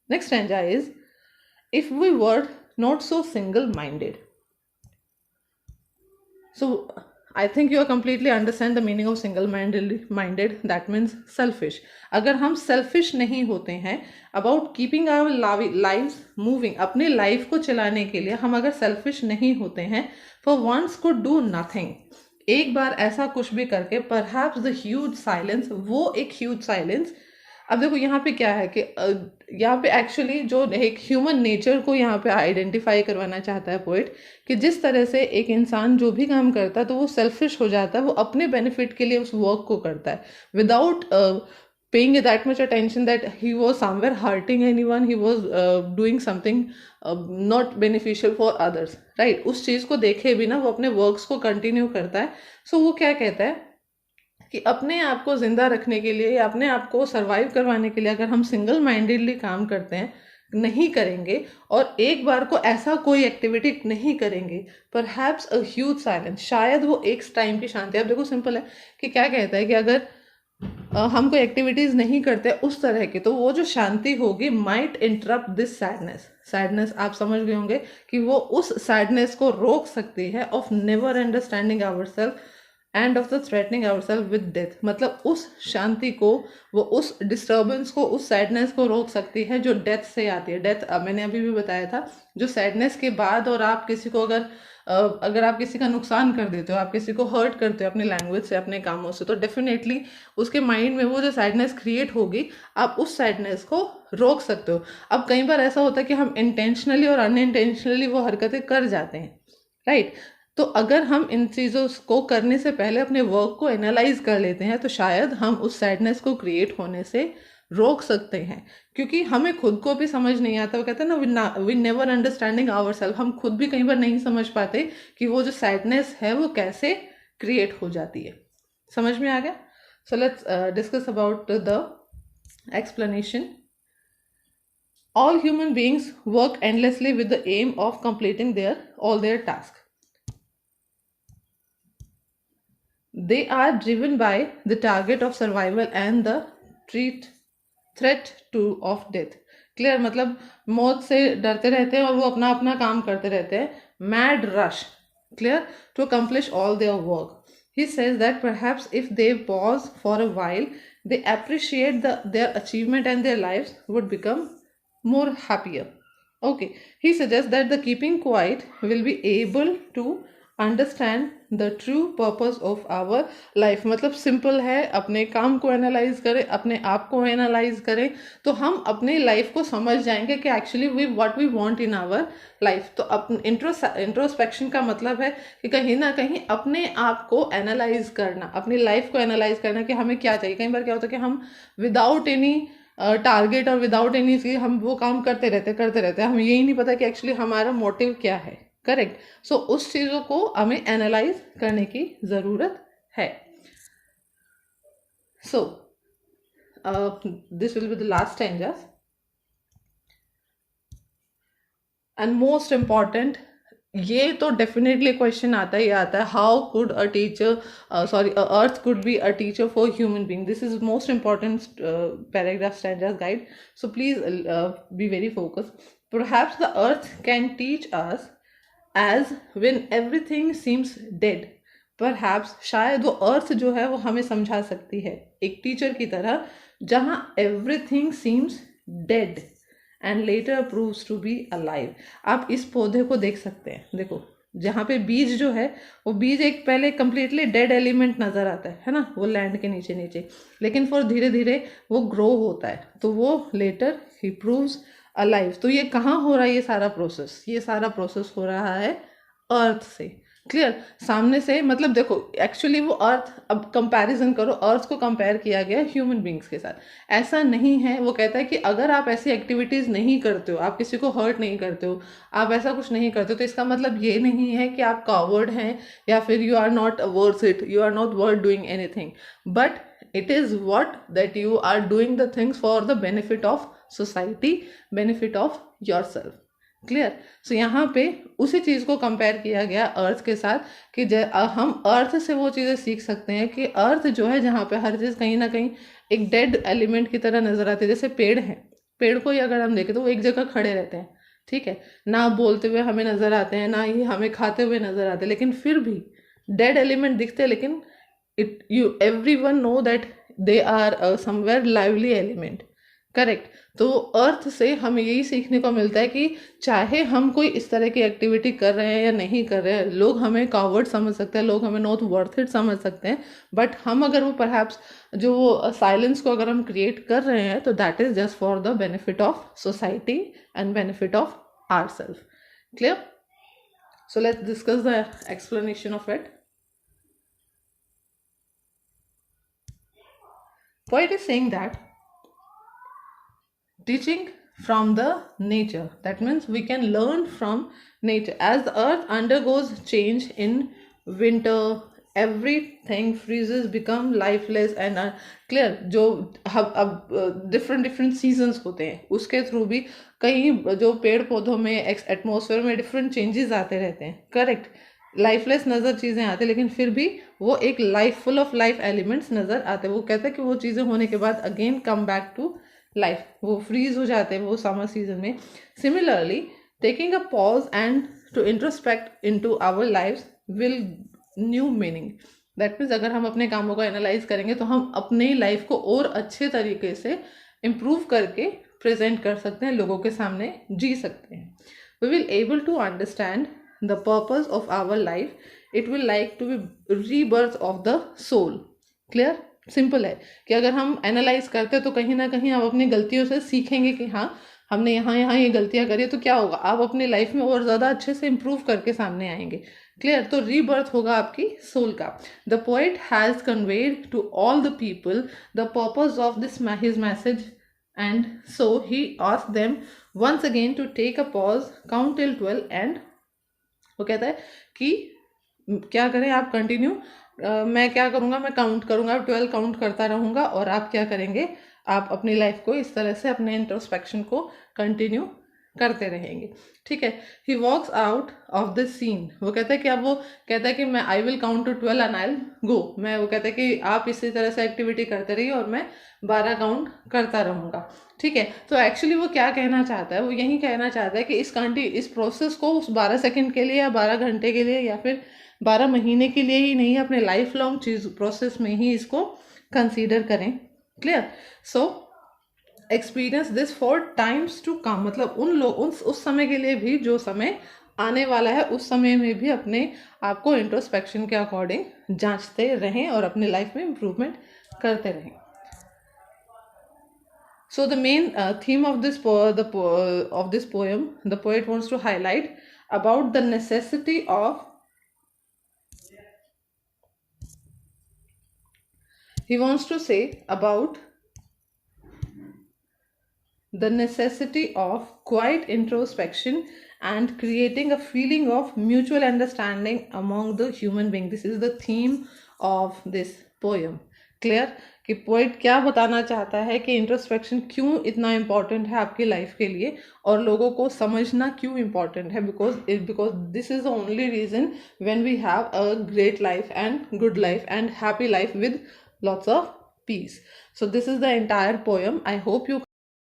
Next stanza is, if we were not so single-minded. So I think you completely understand the meaning of single-minded. That means selfish. अगर हम selfish नहीं होते हैं about keeping our lives moving, अपने life को चलाने के लिए हम अगर selfish नहीं होते हैं, for once could do nothing, एक बार ऐसा कुछ भी करके, perhaps the huge silence, वो एक huge silence। अब देखो यहाँ पे क्या है कि यहाँ पे एक्चुअली जो एक ह्यूमन नेचर को यहाँ पे आइडेंटिफाई करवाना चाहता है पोइट, कि जिस तरह से एक इंसान जो भी काम करता है तो वो सेल्फिश हो जाता है, वो अपने बेनिफिट के लिए उस वर्क को करता है without paying that much attention that he was somewhere hurting anyone, he was doing something not beneficial for others, right? उस चीज़ को देखे बिना वो अपने वर्क्स को कंटिन्यू करता है। सो वो क्या कहता है कि अपने आप को जिंदा रखने के लिए या अपने आप को सर्वाइव करवाने के लिए अगर हम सिंगल माइंडेडली काम करते हैं, नहीं करेंगे और एक बार को ऐसा कोई एक्टिविटी नहीं करेंगे, परहैप्स अ ह्यूज साइलेंस, शायद वो एक टाइम की शांति। अब देखो सिंपल है कि क्या कहता है कि अगर हम कोई एक्टिविटीज नहीं करते उस तरह की, तो वो जो शांति होगी माइट इंटरप्ट दिस सैडनेस आप समझ गए होंगे कि वो उस सैडनेस को रोक सकती है of never understanding ourself and of the threatening ourself with death. मतलब उस शांति को, वो उस डिस्टर्बेंस को, उस सैडनेस को रोक सकती है जो डेथ से आती है। डेथ मैंने अभी भी बताया था, जो सैडनेस के बाद और आप किसी को अगर आप किसी का नुकसान कर देते हो, आप किसी को हर्ट करते हो अपने लैंग्वेज से, अपने कामों से, तो डेफिनेटली उसके माइंड में वो जो सैडनेस क्रिएट होगी, आप उस सैडनेस को रोक सकते हो। अब कई बार ऐसा होता है कि हम इंटेंशनली और अनइंटेंशनली वो हरकतें कर जाते हैं, राइट? तो अगर हम इन चीज़ों को करने से पहले अपने वर्क को एनालाइज कर लेते हैं, तो शायद हम उस सैडनेस को क्रिएट होने से रोक सकते हैं, क्योंकि हमें खुद को भी समझ नहीं आता। वो कहते हैं ना, we never understanding our self, हम खुद भी कई बार नहीं समझ पाते कि वो जो सैडनेस है वो कैसे क्रिएट हो जाती है। समझ में आ गया? सो let's discuss about the explanation. All human beings work endlessly with the aim of completing all their tasks. They are driven by the target of survival and the threat of death. Clear? मतलब मौत से डरते रहते हैं और वो अपना अपना काम करते रहते हैं, mad rush, clear, to accomplish all their work. He says that perhaps if they pause for a while, they appreciate their achievement and their lives would become more happier. Okay, he suggests that the keeping quiet will be able to understand the true purpose of our life. मतलब simple है, अपने काम को analyse करें, अपने आप को analyse करें, तो हम अपने लाइफ को समझ जाएंगे कि actually what we want in our life. तो इंट्रोस्पेक्शन का मतलब है कि कहीं ना कहीं अपने आप को एनालाइज करना, अपनी लाइफ को एनालाइज करना कि हमें क्या चाहिए। कई बार क्या होता है कि हम विदाउट एनी टारगेट और विदाउट एनी चीज हम वो काम करते रहते हैं, हमें यही नहीं पता कि एक्चुअली हमारा मोटिव क्या है। करेक्ट? सो उस चीजों को हमें एनालाइज करने की जरूरत है। So this will be the last stanza and most important. ये तो डेफिनेटली क्वेश्चन आता ही आता है, how could a teacher earth could be a teacher for human being. This is most important paragraph standards guide, so please be very focused. Perhaps the earth can teach us as when everything seems dead. Perhaps शायद वो अर्थ जो है वो हमें समझा सकती है एक टीचर की तरह, जहाँ everything seems dead and later proves to be alive. आप इस पौधे को देख सकते हैं, देखो जहाँ पे बीज जो है वो बीज एक पहले कंप्लीटली डेड एलिमेंट नजर आता है ना, वो लैंड के नीचे नीचे, लेकिन फिर धीरे धीरे वो ग्रो होता है, तो वो लेटर ही प्रूव्स अलाइव. तो ये कहाँ हो रहा है ये सारा प्रोसेस? ये सारा प्रोसेस हो रहा है अर्थ से. क्लियर? सामने से मतलब देखो एक्चुअली वो अर्थ, अब कंपैरिजन करो, अर्थ को कंपेयर किया गया ह्यूमन बींग्स के साथ. ऐसा नहीं है, वो कहता है कि अगर आप ऐसी एक्टिविटीज नहीं करते हो, आप किसी को हर्ट नहीं करते हो, आप ऐसा कुछ नहीं करते हो, तो इसका मतलब ये नहीं है कि आप कावर्ड हैं या फिर you are not worth it, you are not worth doing anything, but it is what that you are doing the things for the benefit of society, benefit of yourself. Clear? So यहाँ पे उसी चीज को compare किया गया अर्थ के साथ कि हम अर्थ से वो चीजें सीख सकते हैं कि अर्थ जो है जहाँ पे हर चीज कहीं ना कहीं एक डेड एलिमेंट की तरह नजर आती है. जैसे पेड़ है, पेड़ को ही अगर हम देखें तो वो एक जगह खड़े रहते हैं, ठीक है, ना बोलते हुए हमें नजर आते हैं, ना ही हमें खाते हुए नजर आते हैं, लेकिन फिर भी डेड एलिमेंट दिखते हैं, लेकिन it you everyone know that they are somewhere lively element, correct. तो अर्थ से हमें यही सीखने को मिलता है कि चाहे हम कोई इस तरह की एक्टिविटी कर रहे हैं या नहीं कर रहे हैं, लोग हमें कावर्ड समझ सकते हैं, लोग हमें नॉट वर्थ इट समझ सकते हैं, बट हम अगर वो परहैप्स जो वो साइलेंस को अगर हम क्रिएट कर रहे हैं तो that is just for the benefit of society and benefit of our self. Clear? So let's discuss the explanation of it. Poet is saying that teaching from the nature, that means we can learn from nature. As the earth undergoes change in winter, everything freezes, become lifeless and clear, जो अब different different seasons होते हैं उसके through भी कई जो पेड़ पौधों में एटमॉस्फेयर में डिफरेंट चेंजेस आते रहते हैं, करेक्ट। लाइफलेस नज़र चीज़ें आती लेकिन फिर भी वो एक life full of life elements नज़र आते हैं। वो कहते हैं कि वो चीज़ें होने के बाद again come back to life, वो फ्रीज हो जाते हैं वो समर सीजन में। Similarly taking a pause and to introspect into our lives will new meaning. That means अगर हम अपने कामों को एनालाइज करेंगे तो हम अपनी लाइफ को और अच्छे तरीके से इम्प्रूव करके प्रेजेंट कर सकते हैं, लोगों के सामने जी सकते हैं। We will able to understand the purpose of our life. It will like to be rebirth of the soul. Clear? Simple है कि अगर हम एनालाइज करते हैं तो कहीं ना कहीं आप अपनी गलतियों से सीखेंगे कि हाँ हमने यहाँ यहाँ ये गलतियाँ करी, तो क्या होगा, आप अपनी लाइफ में और ज़्यादा अच्छे से इम्प्रूव करके सामने आएंगे। क्लियर? तो रीबर्थ होगा आपकी सोल का। The poet has conveyed to all the people the purpose of this his message, and so he asked them once again to take a pause, count till 12 and वो कहता है कि क्या करें आप कंटिन्यू, मैं क्या करूँगा, मैं काउंट करूँगा, 12 काउंट करता रहूँगा और आप क्या करेंगे, आप अपनी लाइफ को इस तरह से अपने इंट्रोस्पेक्शन को कंटिन्यू करते रहेंगे, ठीक है। ही walks out of the scene, वो कहता है कि अब वो कहता है कि मैं I will count to 12 and I will go, मैं वो कहता है कि आप इसी तरह से एक्टिविटी करते रहिए और मैं 12 काउंट करता रहूँगा, ठीक है। तो एक्चुअली वो क्या कहना चाहता है, वो यही कहना चाहता है कि इस प्रोसेस को उस 12 सेकंड के लिए या 12 घंटे के लिए या फिर 12 महीने के लिए ही नहीं, अपने लाइफ लॉन्ग चीज प्रोसेस में ही इसको कंसीडर करें। Clear? So experience this for times to come, मतलब उस समय के लिए भी जो समय आने वाला है, उस समय में भी अपने आप को इंट्रोस्पेक्शन के अकॉर्डिंग जांचते रहें और अपने लाइफ में इम्प्रूवमेंट करते रहें। So the main theme of this poem, the poet wants to highlight about the necessity of, he wants to say about the necessity of quiet introspection and creating a feeling of mutual understanding among the human being. This is the theme of this poem. Clear? कि poet क्या बताना चाहता है कि introspection क्यों इतना important है आपकी लाइफ के लिए और लोगों को समझना क्यों इम्पॉर्टेंट है, because this is the only reason when we have a great life and good life and happy life with lots of peace. So this is the entire poem. I hope you